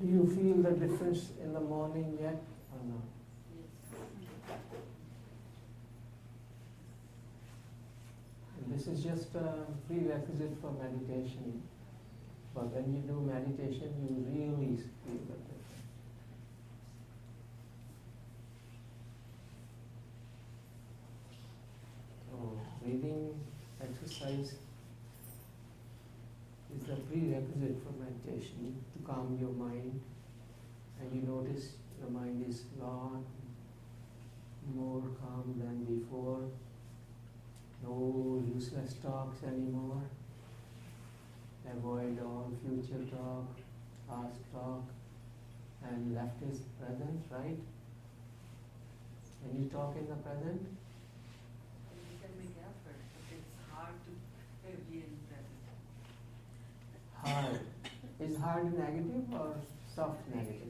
Do you feel the difference in the morning yet or not? And this is just a prerequisite for meditation. But when you do meditation, you really feel the difference. So, breathing exercise is a prerequisite for meditation to calm your mind, and you notice your mind is a lot more calm than before. No useless talks anymore. Avoid all future talk, past talk, and left is present, right? When you talk in the present, You can make effort, but it's hard to be in present. hard. Is hard negative or soft negative?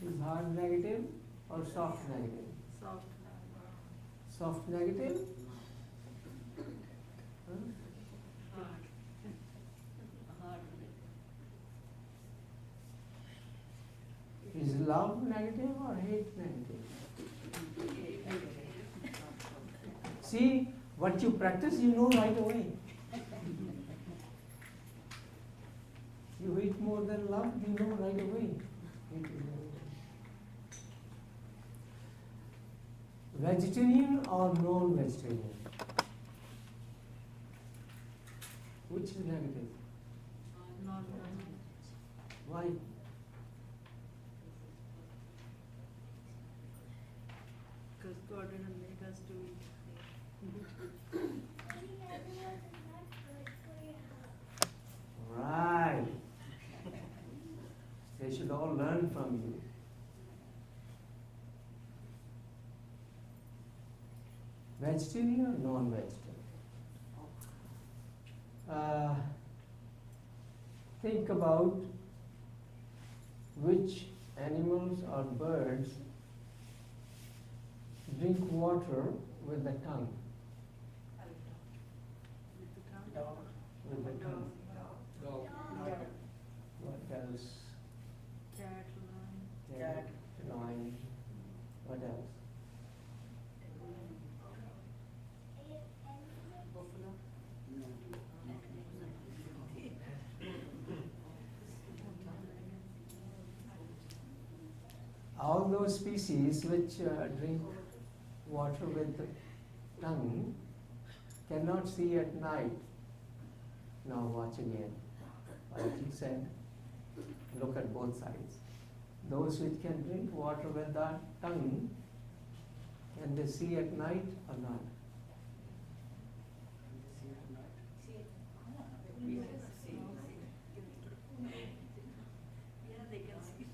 Is hard negative or soft negative? Soft. Soft negative? Huh? Hard. Hard. Is love negative or hate negative? See, what you practice, you know right away. You hate more than love, you know right away. Vegetarian or non-vegetarian? Which is negative? Not Why? because God didn't make us to eat. Right. They should all learn from you. Vegetarian or non-vegetarian? Think about which animals or birds drink water with the tongue. Dog. With the tongue. Dog. What else? Cat, lion. Cat, lion. What else? Buffalo. All those species which drink water with the tongue cannot see at night. Now watch again. Like you said, look at both sides. Those which can drink water with the tongue, can they see at night or not? Yeah, they can see.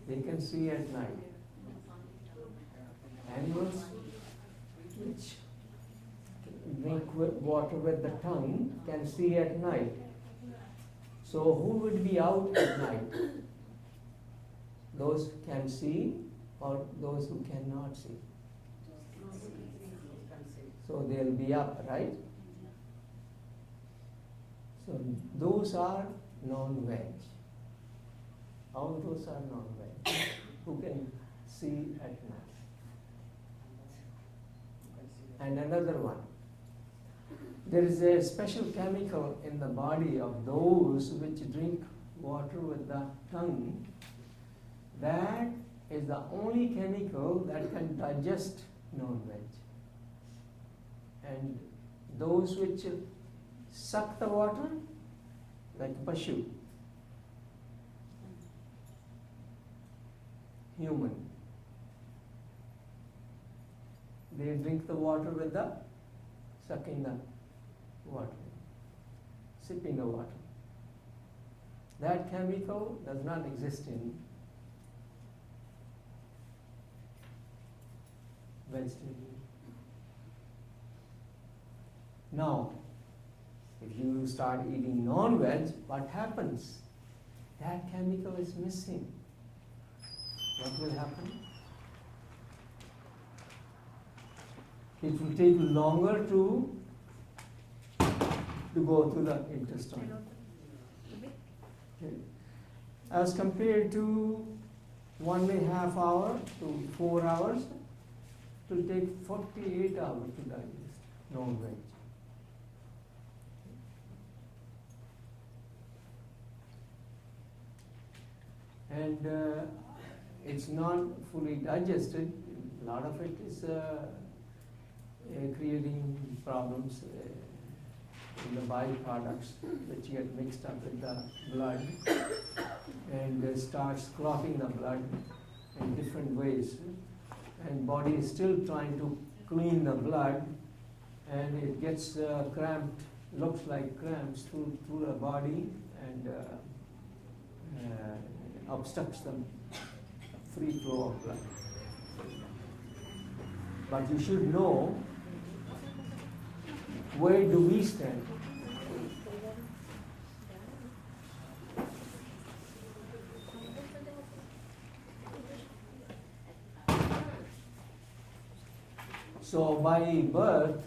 They can see at night. Animals which drink water with the tongue can see at night. So who would be out at night? Those who can see or those who cannot see? So they'll be up, right? So those are non-veg. All those are non-veg. Who can see at night? And another one. There is a special chemical in the body of those which drink water with the tongue. That is the only chemical that can digest non-veg. And those which suck the water, like pashu, human, they drink the water with the sucking the water, sipping the water. That chemical does not exist in vegetarian. Now, if you start eating non-veg, what happens? That chemical is missing. What will happen? It will take longer to go to the intestine. Okay. As compared to 1.5 hour to 4 hours, it will take 48 hours to digest non-veg. And it's not fully digested. A lot of it is creating problems in the byproducts which get mixed up with the blood and starts clotting the blood in different ways. And body is still trying to clean the blood, and it gets cramped, looks like cramps through the body, and obstructs the free flow of blood. But you should know, where do we stand? So by birth,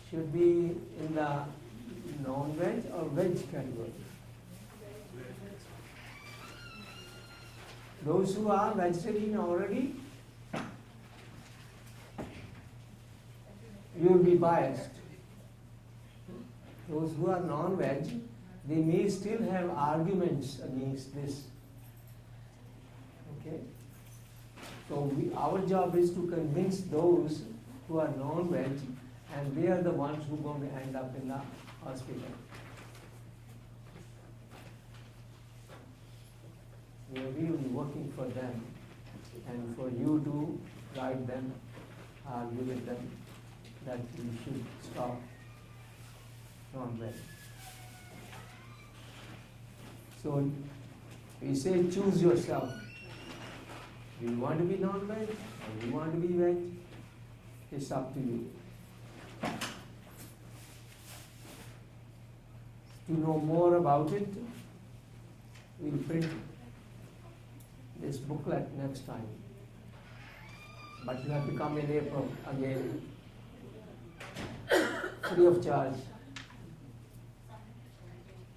should be in the non-veg or veg category. Those who are vegetarian already, you will be biased. Those who are non-veg, they may still have arguments against this. Okay? So our job is to convince those who are non-veg, and they are the ones who are going to end up in the hospital. We are really working for them, and for you to guide them, argue with them that we should stop non-veg. So we say, choose yourself. Do you want to be non-veg or do you want to be veg? It's up to you. To know more about it, we'll print this booklet next time. But you have to come in April again, free of charge.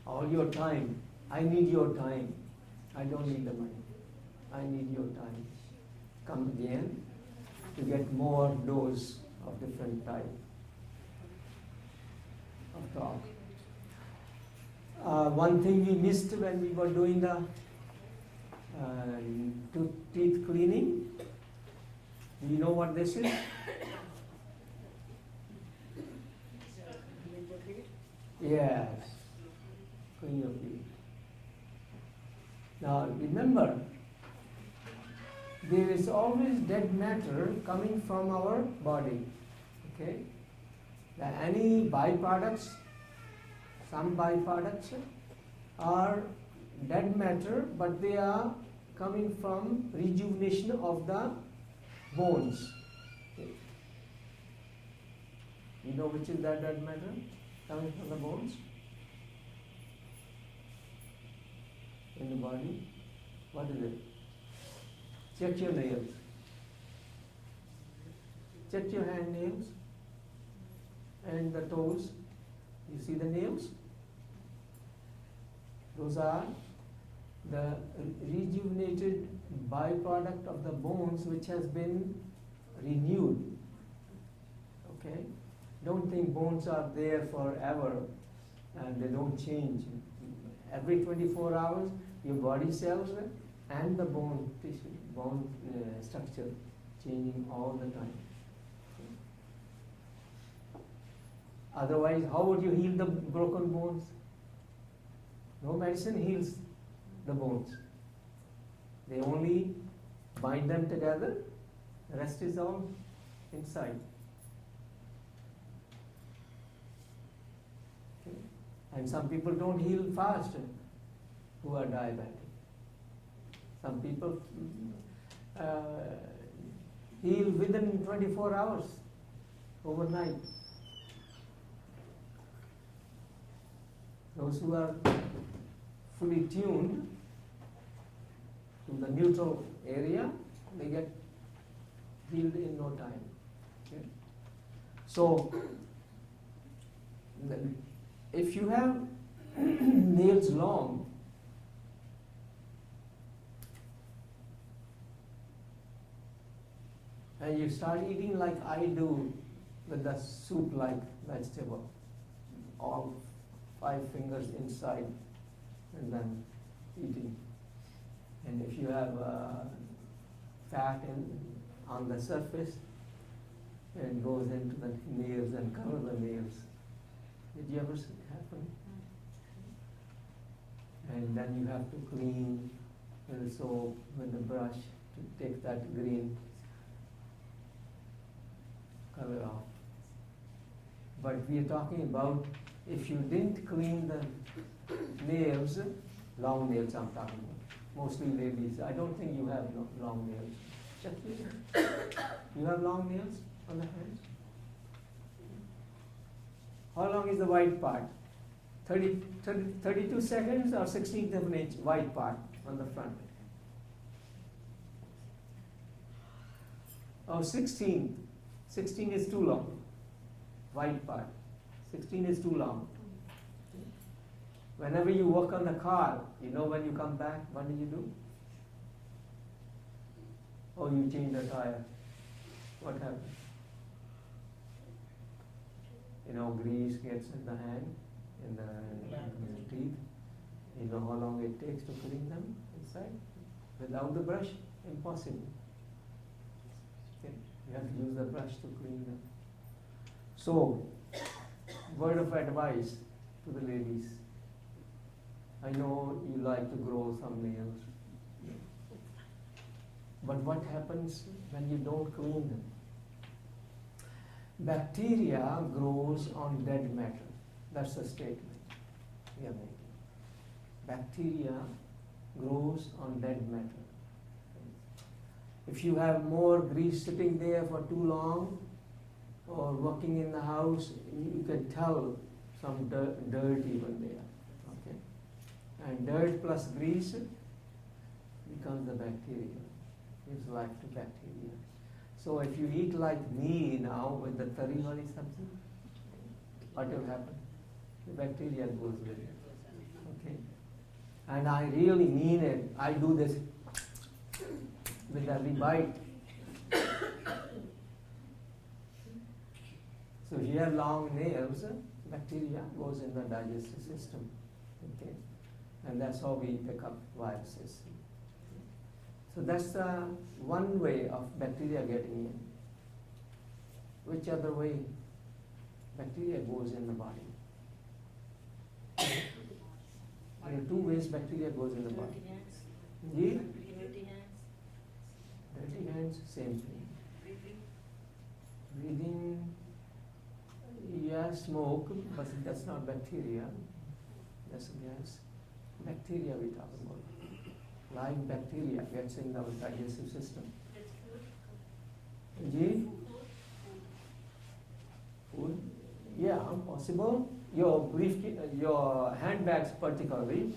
All your time. I need your time. I don't need the money. I need your time. Come again to get more dose of different type of talk. One thing we missed when we were doing the teeth cleaning. Do you know what this is? Yes. Clean your teeth. Now remember, there is always dead matter coming from our body. Okay? Any byproducts, some byproducts are dead matter, but they are coming from rejuvenation of the bones. Okay. You know which is that dead matter coming from the bones in the body? What is it? Check your nails. Check your hand nails and the toes. You see the nails? Those are the rejuvenated byproduct of the bones which has been renewed. Okay? Don't think bones are there forever and they don't change. Every 24 hours, your body cells and the bone tissue, bone structure changing all the time. Otherwise, how would you heal the broken bones? No medicine heals the bones. They only bind them together. The rest is all inside. Okay. And some people don't heal fast who are diabetic. Some people heal within 24 hours, overnight. Those who are fully tuned to the neutral area, they get healed in no time. Okay? So, if you have nails long, and you start eating like I do with the soup-like vegetable, all 5 fingers inside, and then eating. And if you have fat on the surface, it goes into the nails and cover the nails. Did you ever see it happen? And then you have to clean with the soap, with the brush, to take that green color off. But we are talking about if you didn't clean the nails, long nails I'm talking about, mostly ladies. I don't think you have long nails. Check here. You have long nails on the hands? How long is the white part? 32 seconds or 16th of an inch white part on the front? Oh, 16. 16 is too long. White part. 16 is too long. Whenever you work on the car, you know when you come back, what do? Oh, you change the tire. What happens? Grease gets in the hand, in the teeth. You know how long it takes to clean them inside? Without the brush, impossible. Okay? You have to use the brush to clean them. So, word of advice to the ladies. I know you like to grow some nails. But what happens when you don't clean them? Bacteria grows on dead matter. That's the statement we are making. Bacteria grows on dead matter. If you have more grease sitting there for too long, or working in the house, you can tell some dirt even there. Okay? And dirt plus grease becomes the bacteria, gives life to bacteria. So if you eat like me now with the tari wali sabzi, what will happen? The bacteria goes with it. Okay? And I really mean it. I do this with every bite. So if you have long nails, bacteria goes in the digestive system. Okay? And that's how we pick up viruses. So that's one way of bacteria getting in. Which other way bacteria goes in the body? There are 2 ways bacteria goes in the body. Yeah? Dirty hands, same thing. Breathing, yeah, smoke, but that's not bacteria. That's gas. Bacteria we talk about. Live bacteria gets in our digestive system. Ji? Food? Yeah, possible. Your handbags particularly.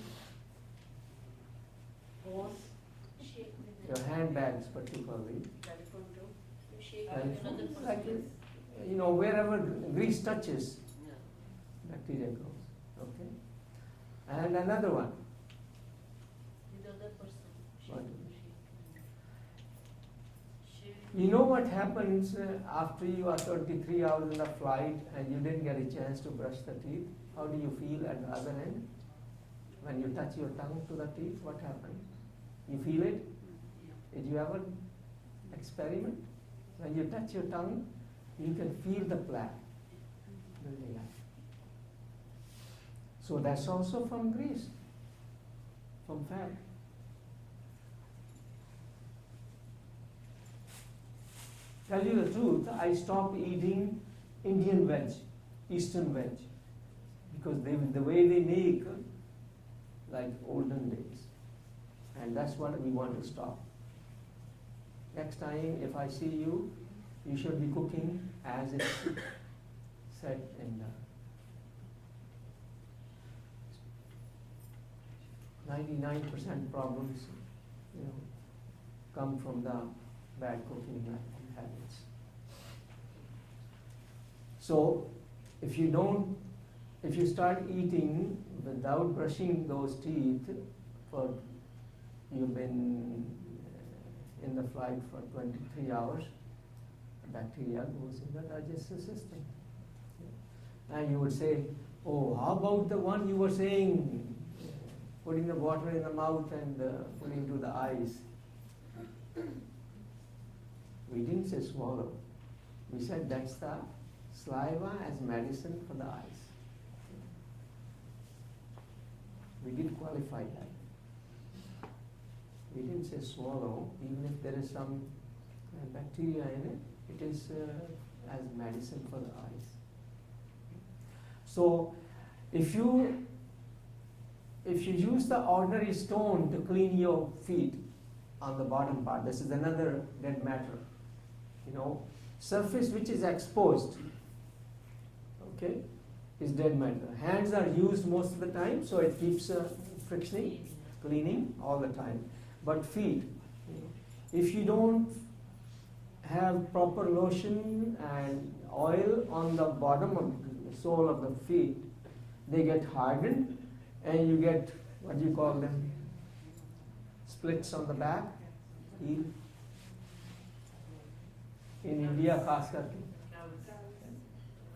Your handbags particularly. Like, wherever grease touches, bacteria grows. Okay? And another one. What? You know what happens after you are 23 hours in the flight and you didn't get a chance to brush the teeth? How do you feel at the other end? When you touch your tongue to the teeth, what happens? You feel it? Did you ever experiment? When you touch your tongue, you can feel the plaque building up. So that's also from grease, from fat. Tell you the truth, I stopped eating Indian veg, Eastern veg, because the way they make, like olden days. And that's what we want to stop. Next time, if I see you, you should be cooking as it's said in the 99% problems, come from the bad cooking habits. So, if you start eating without brushing those teeth for you've been in the flight for 23 hours, bacteria goes in the digestive system. And you would say, oh, how about the one you were saying, putting the water in the mouth and putting to the eyes? We didn't say swallow. We said that's the saliva as medicine for the eyes. We did qualify that. We didn't say swallow, even if there is some bacteria in it, it is as medicine for the eyes. So, if you use the ordinary stone to clean your feet on the bottom part, this is another dead matter. You know, surface which is exposed, okay, is dead matter. Hands are used most of the time, so it keeps frictioning, cleaning all the time. But feet, if you don't have proper lotion and oil on the bottom of the sole of the feet, they get hardened and you get, what do you call them, splits on the back, heel. In India, khas karke,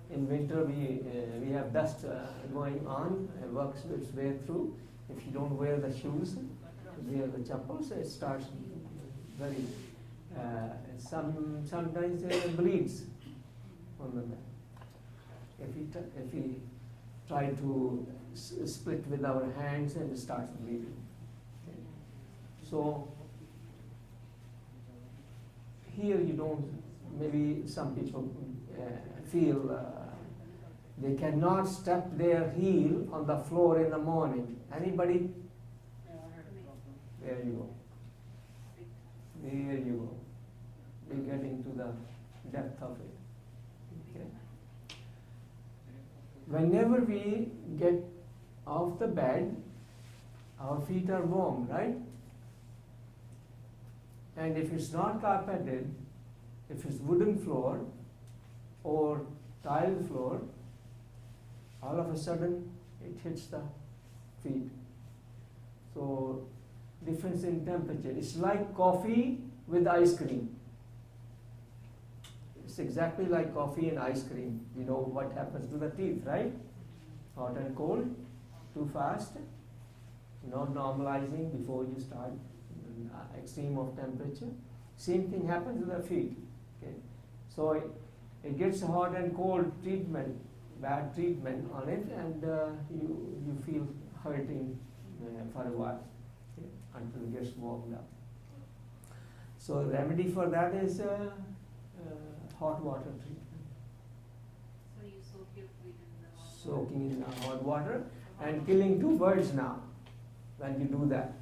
in winter we have dust going on, it works its way through. If you don't wear the shoes, wear the chappals, it starts very, sometimes it bleeds on the back. If we try to split with our hands and it starts bleeding. Okay. So here you don't, maybe some people feel they cannot step their heel on the floor in the morning. Anybody? There you go. There you go. We get into the depth of it. Okay. Whenever we get off the bed, our feet are warm, right? And if it's not carpeted, if it's wooden floor or tile floor, all of a sudden it hits the feet. So difference in temperature. It's like coffee with ice cream. It's exactly like coffee and ice cream. You know what happens to the teeth, right? Hot and cold, too fast, not normalizing before you start extreme of temperature. Same thing happens to the feet. Okay? So it gets hot and cold treatment, bad treatment on it, and you feel hurting for a while, okay, until it gets warmed up. So the remedy for that is hot water treatment. So you soak your feet in the hot water? Soaking in the hot water and killing two birds now when you do that.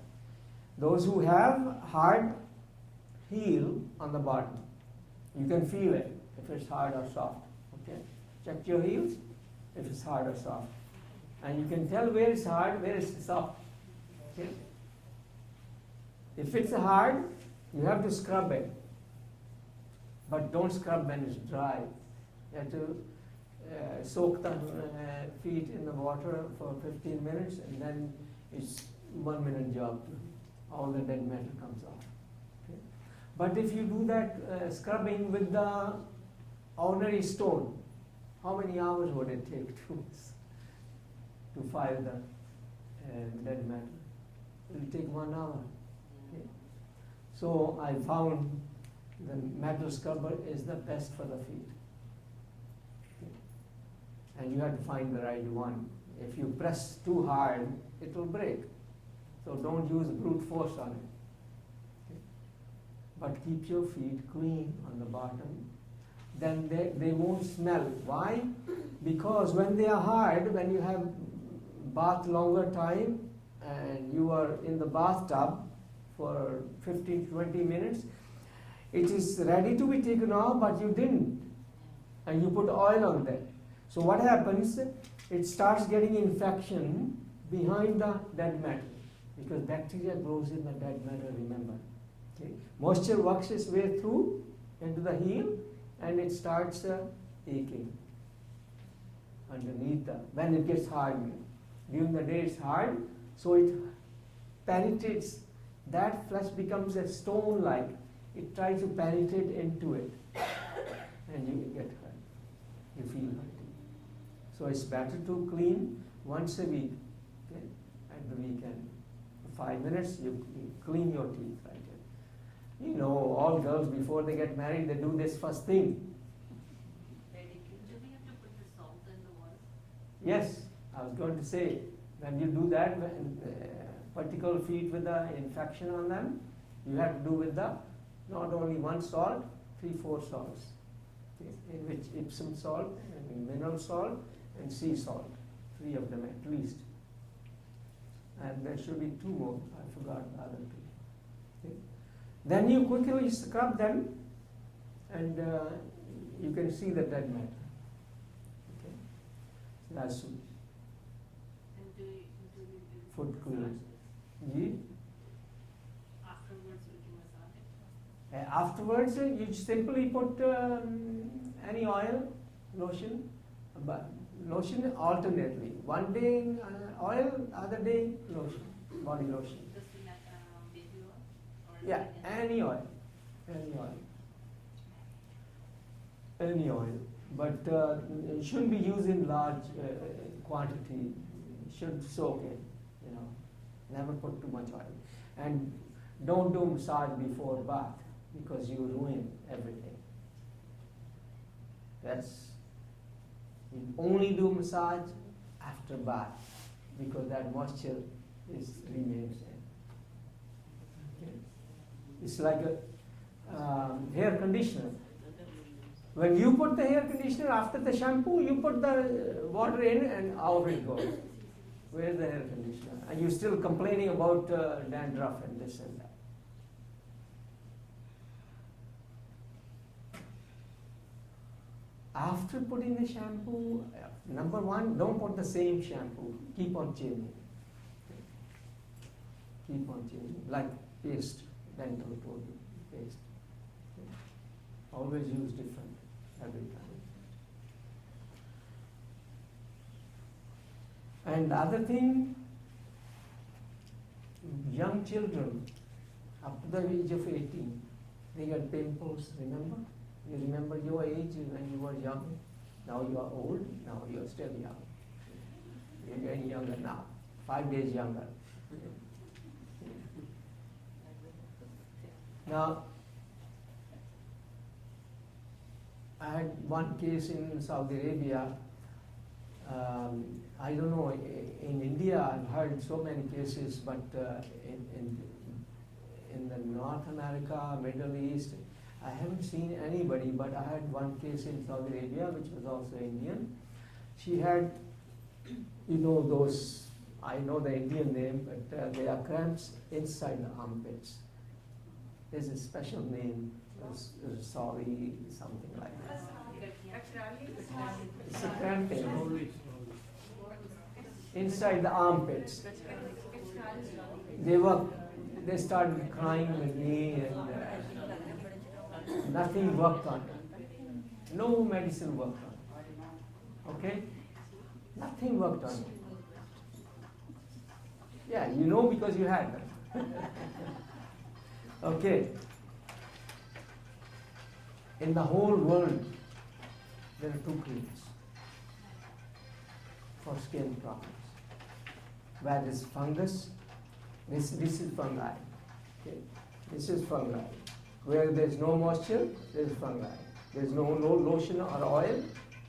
Those who have hard heel on the bottom, you can feel it if it's hard or soft. Okay, check your heels if it's hard or soft, and you can tell where it's hard, where it's soft. Okay, if it's hard, you have to scrub it, but don't scrub when it's dry. You have to soak the feet in the water for 15 minutes, and then it's 1 minute job. All the dead matter comes off. Okay? But if you do that scrubbing with the ordinary stone, how many hours would it take to file the dead matter? It will take 1 hour. Okay? So I found the metal scrubber is the best for the feet. Okay? And you have to find the right one. If you press too hard, it will break. So don't use brute force on it. Okay? But keep your feet clean on the bottom. Then they won't smell. Why? Because when they are hard, when you have bath longer time and you are in the bathtub for 15 to 20 minutes, it is ready to be taken off, but you didn't. And you put oil on that. So what happens? It starts getting infection behind the dead matter. Because bacteria grows in the dead matter, remember. Okay? Moisture works its way through into the heel and it starts aching underneath when it gets hard. During the day it's hard, so it penetrates. That flesh becomes a stone-like. It tries to penetrate into it. and you get hurt. You feel hurting. So it's better to clean once a week, okay? At the weekend. 5 minutes, you clean your teeth right here. You know, all girls before they get married, they do this first thing. Do we have to put the salt in the water? Yes, I was going to say, when you do that, when particular feet with the infection on them, you have to do with the, not only one salt, 3-4 salts, okay, in which Epsom salt, and mineral salt, and sea salt, 3 of them at least. And there should be 2 more, I forgot the other 2. Okay. Then you quickly scrub them, and you can see the dead matter. Okay. So that's And do we do foot clean. massages? Ye? Afterwards, would you massage it? Afterwards, you simply put any oil, lotion, but lotion alternately. One day oil, other day lotion, body lotion. Just baby oil? Or Yeah, anything any oil, any oil, any oil. But it shouldn't be used in large quantity. It should soak in, you know. Never put too much oil. And don't do massage before bath because you ruin everything. You only do massage after bath because that moisture remains in. Okay. It's like a hair conditioner. When you put the hair conditioner after the shampoo, you put the water in and out it goes. Where's the hair conditioner? And you're still complaining about dandruff and this and that. After putting the shampoo, number 1, don't put the same shampoo. Keep on changing. Keep on changing. Like paste, dental told you, paste. Always use different every time. And the other thing, young children up to the age of 18, they get pimples, remember? You remember your age when you were young? Now you are old, now you are still young. You're getting younger now, 5 days younger. Now, I had one case in Saudi Arabia. I don't know, in India I've heard so many cases, but in the North America, Middle East, I haven't seen anybody, but I had one case in Saudi Arabia, which was also Indian. She had, you know, those, I know the Indian name, but they are cramps inside the armpits. There's a special name, sorry, something like that. It's a cramping inside the armpits. They started crying with me, and nothing worked on it. No medicine worked on it. Okay? Nothing worked on it. Yeah, you know because you had them. Okay. In the whole world, there are 2 creams for skin problems. Where there's fungus, this is fungi. Okay? This is fungi. Where there's no moisture, there's fungi. There's no lotion or oil,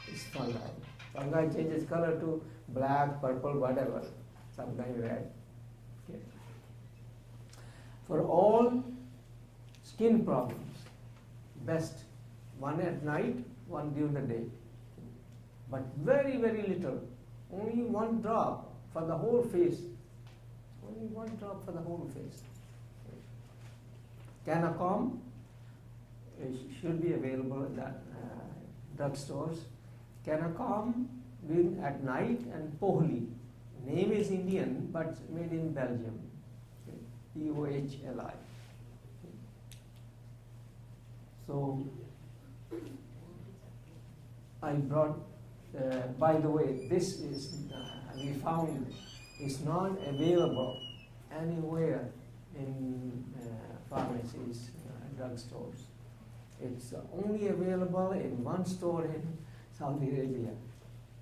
it's fungi. Fungi changes color to black, purple, whatever, sometimes red. Okay. For all skin problems, best one at night, one during the day. But very, very little. Only 1 drop for the whole face. Only 1 drop for the whole face. Canacom should be available in the drugstores. Canacom at night, and Pohli. Name is Indian, but made in Belgium. Okay. P-O-H-L-I. So I brought, by the way, this is, we found, is not available anywhere in pharmacies, drugstores. It's only available in one store in Saudi Arabia,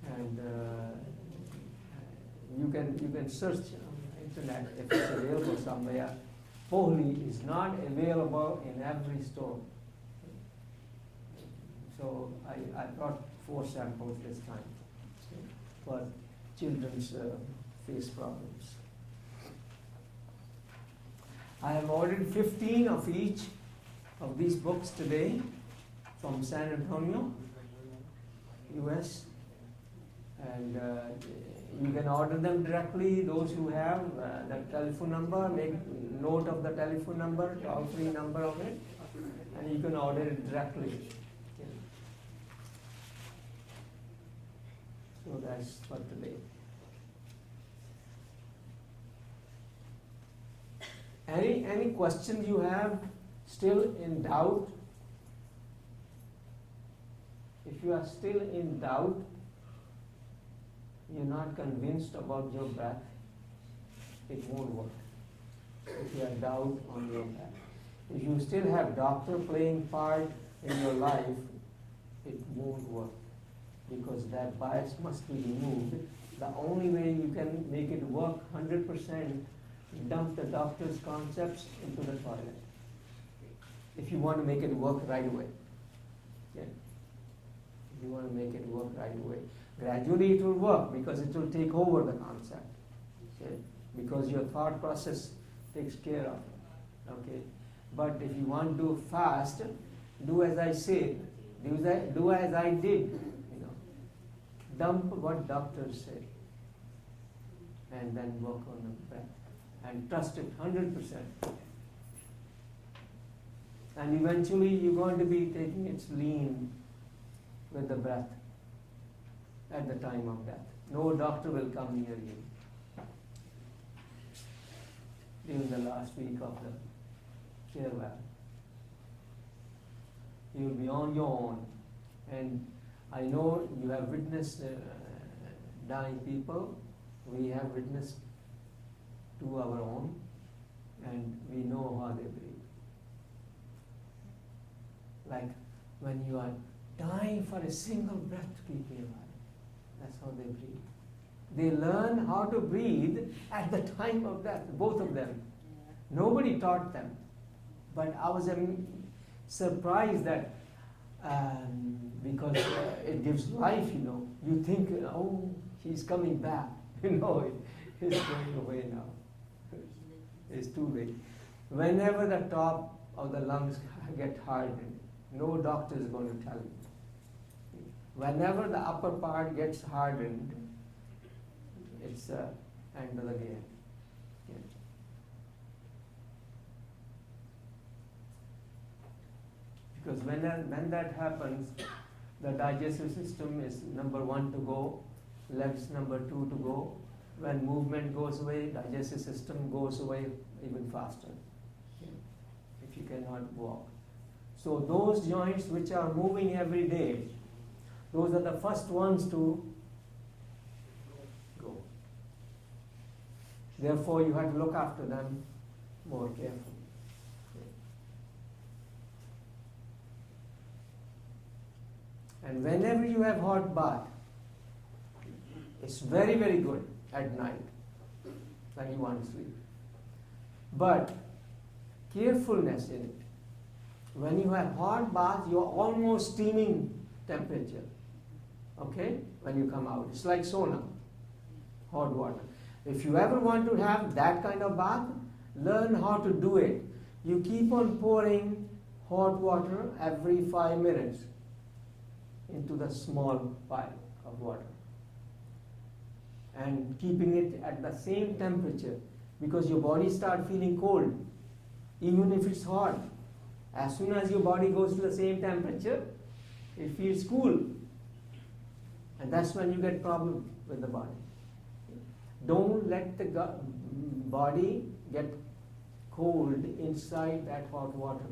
and you can search on the internet if it's available somewhere. Pohli is not available in every store. So I brought 4 samples this time for children's face problems. I have ordered 15 of each of these books today from San Antonio, US, and you can order them directly. Those who have the telephone number, make note of the telephone number, toll-free number of it, and you can order it directly. So that's for today. Any questions you have still in doubt? If you are still in doubt, you're not convinced about your breath, it won't work. If you have doubt on your breath. If you still have doctor playing part in your life, it won't work. Because that bias must be removed. The only way you can make it work 100%, dump the doctor's concepts into the toilet. If you want to make it work right away. Yeah. If you want to make it work right away. Gradually it will work because it will take over the concept. Okay? Because your thought process takes care of it. Okay? But if you want to do fast, do as I say. Do as I did. Dump what doctors say. And then work on the breath. And trust it 100%. And eventually you're going to be taking its lean with the breath at the time of death. No doctor will come near you during the last week of the farewell. You will be on your own. And I know you have witnessed dying people. We have witnessed to our own, and we know how they breathe. Like when you are dying for a single breath to keep you alive, that's how they breathe. They learn how to breathe at the time of death, both of them. Nobody taught them. But I was surprised that because it gives life, you think, oh, he's coming back. He's going away now. It's too late. Whenever the top of the lungs get hardened, no doctor is going to tell you. Whenever the upper part gets hardened, it's the end of the game. Yeah. Because when that happens, the digestive system is number 1 to go, legs number 2 to go. When movement goes away, digestive system goes away even faster, if you cannot walk. So those joints which are moving every day, those are the first ones to go. Therefore, you have to look after them more carefully. And whenever you have hot bath, it's very, very good at night when you want to sleep. But carefulness in it. When you have hot bath, you're almost steaming temperature. Okay? When you come out. It's like sauna, hot water. If you ever want to have that kind of bath, learn how to do it. You keep on pouring hot water every 5 minutes into the small pile of water. And keeping it at the same temperature, because your body starts feeling cold, even if it's hot. As soon as your body goes to the same temperature, it feels cool. And that's when you get problem with the body. Don't let the body get cold inside that hot water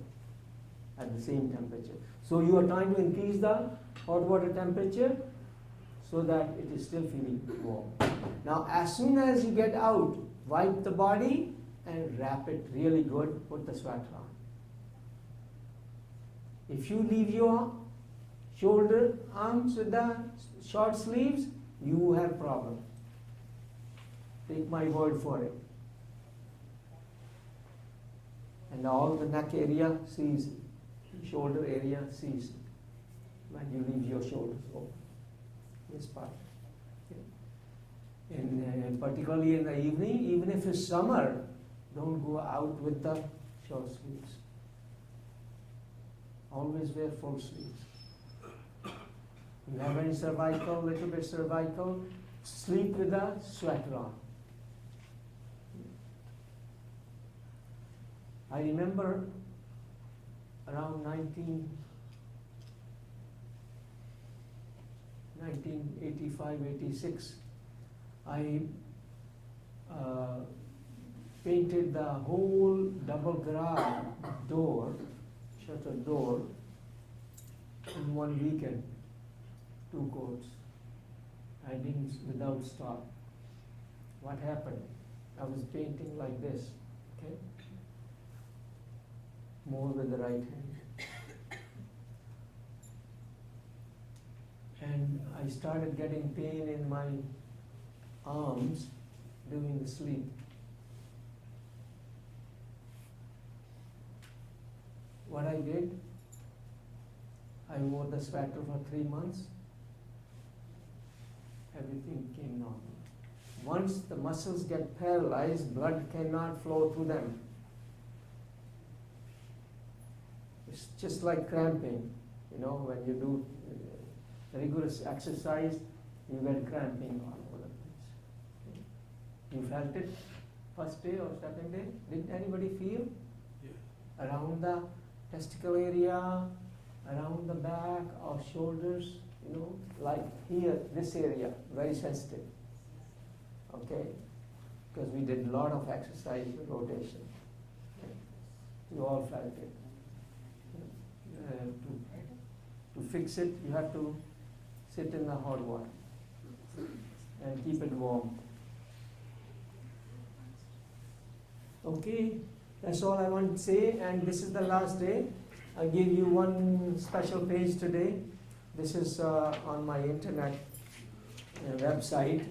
at the same temperature. So you are trying to increase the hot water temperature so that it is still feeling warm. Now as soon as you get out, wipe the body and wrap it really good, put the sweater on. If you leave your shoulder arms with the short sleeves, you have problem. Take my word for it. And all the neck area sees it. Shoulder area sees it. When you leave your shoulders open. This part. Particularly in the evening, even if it's summer, don't go out with the short sleeves. Always wear full sleeves. You have any cervical, little bit cervical, sleep with a sweater on. I remember around 1985, 86, I painted the whole double garage door, shutter door, in one weekend, 2 coats. I didn't without stop. What happened? I was painting like this, okay? More with the right hand. And I started getting pain in my arms during the sleep. What I did, I wore the sweater for 3 months. Everything came normal. Once the muscles get paralyzed, blood cannot flow through them. It's just like cramping. You know, when you do rigorous exercise, you get cramping all over the place. Okay. You felt it first day or second day? Did anybody feel? Yeah. Around the testicle area, around the back or shoulders, you know, like here, this area, very sensitive. Okay? Because we did a lot of exercise rotation. Okay. You all felt it. To fix it, you have to sit in the hot water and keep it warm. Okay, that's all I want to say, and this is the last day. I give you one special page today. This is on my internet website.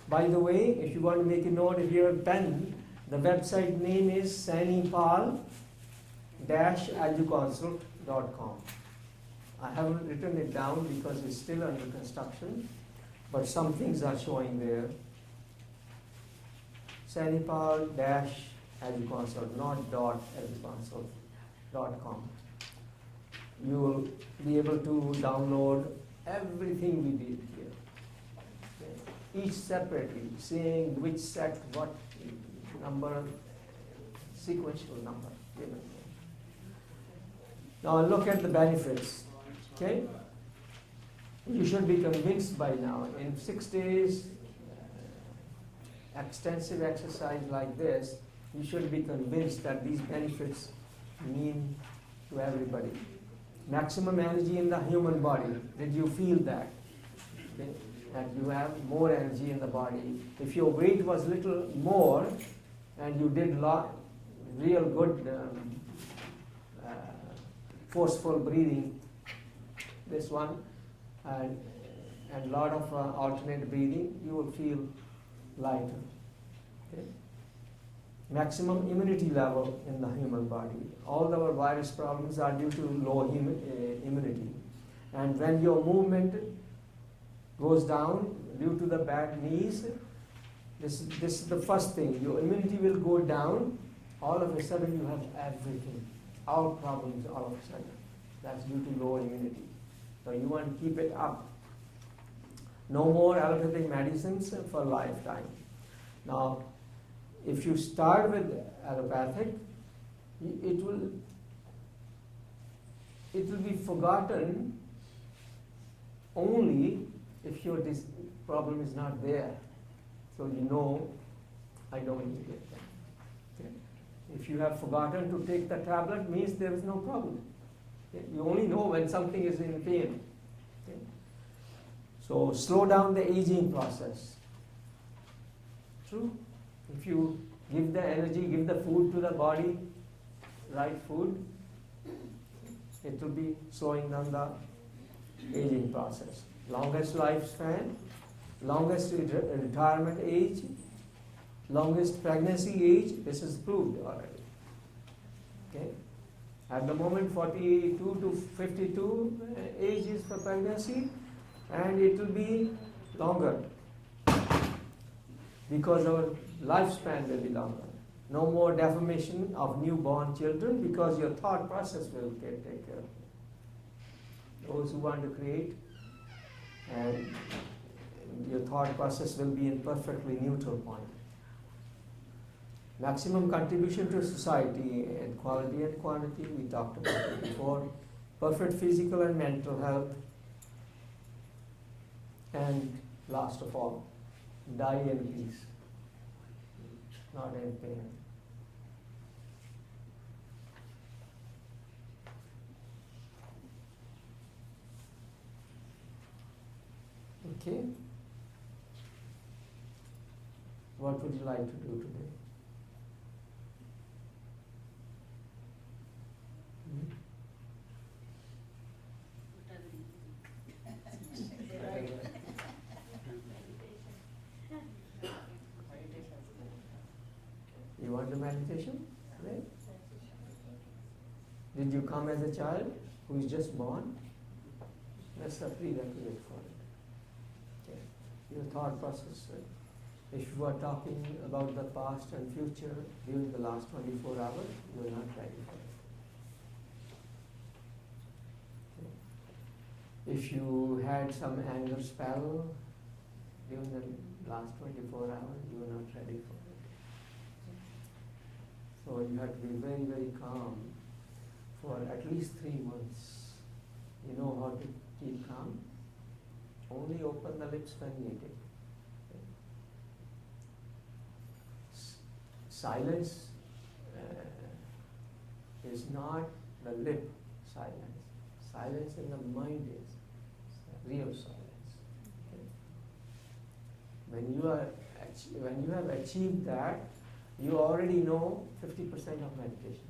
By the way, if you want to make a note of your pen, the website name is SainiPal-educonsult.com. I haven't written it down because it's still under construction, but some things are showing there. SainiPal-educonsult, not .educonsult.com. You will be able to download everything we did here. Okay. Each separately, saying which set, what number, sequential number given. Now look at the benefits. Okay? You should be convinced by now. In 6 days, extensive exercise like this, you should be convinced that these benefits mean to everybody. Maximum energy in the human body. Did you feel that? Okay? That you have more energy in the body. If your weight was little more and you did real good forceful breathing, this one, and lot of alternate breathing, you will feel lighter. Okay? Maximum immunity level in the human body. All our virus problems are due to low immunity. And when your movement goes down due to the bad knees, this is the first thing. Your immunity will go down. All of a sudden you have everything. All problems all of a sudden. That's due to low immunity. So you want to keep it up. No more allopathic medicines for lifetime. Now, if you start with allopathic, it will be forgotten only if your problem is not there. So you know, I don't need it. Okay. If you have forgotten to take the tablet, means there is no problem. Okay. You only know when something is in pain. Okay. So slow down the aging process. True? If you give the energy, give the food to the body, right food, it will be slowing down the aging process. Longest lifespan, longest retirement age, longest pregnancy age, this is proved already. Okay? At the moment 42 to 52 age is for pregnancy, and it will be longer because our lifespan will be longer. No more deformation of newborn children because your thought process will take care of it. Those who want to create, and your thought process will be in perfectly neutral point. Maximum contribution to society and quality and quantity, we talked about it before. Perfect physical and mental health. And last of all, die in peace, not in pain. Okay? What would you like to do today? You want the meditation? Right? Did you come as a child who is just born? That's a prerequisite for it. Okay. Your thought process. If you are talking about the past and future during the last 24 hours, you are not ready for it. Okay. If you had some anger spell during the last 24 hours, you are not ready for it. So you have to be very, very calm for at least 3 months. You know how to keep calm? Only open the lips when needed. Silence is not the lip silence. Silence in the mind is real silence. Okay? When you have achieved that, you already know 50% of meditation.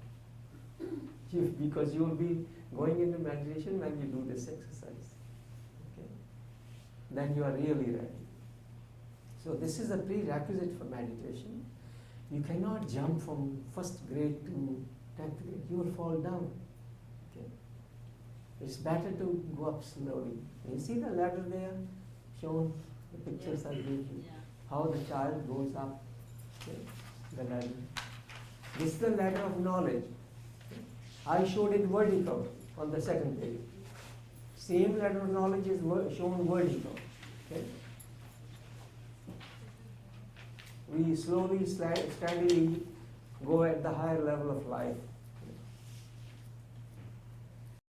Because you will be going into meditation when you do this exercise. Okay? Then you are really ready. So this is a prerequisite for meditation. You cannot jump from first grade to 10th grade. You will fall down. Okay? It's better to go up slowly. You see the ladder there shown, the pictures I gave you, how the child goes up. Okay? The ladder. This is the ladder of knowledge. I showed it vertical on the second page. Same ladder of knowledge is shown vertical. Okay? We slowly, steadily go at the higher level of life.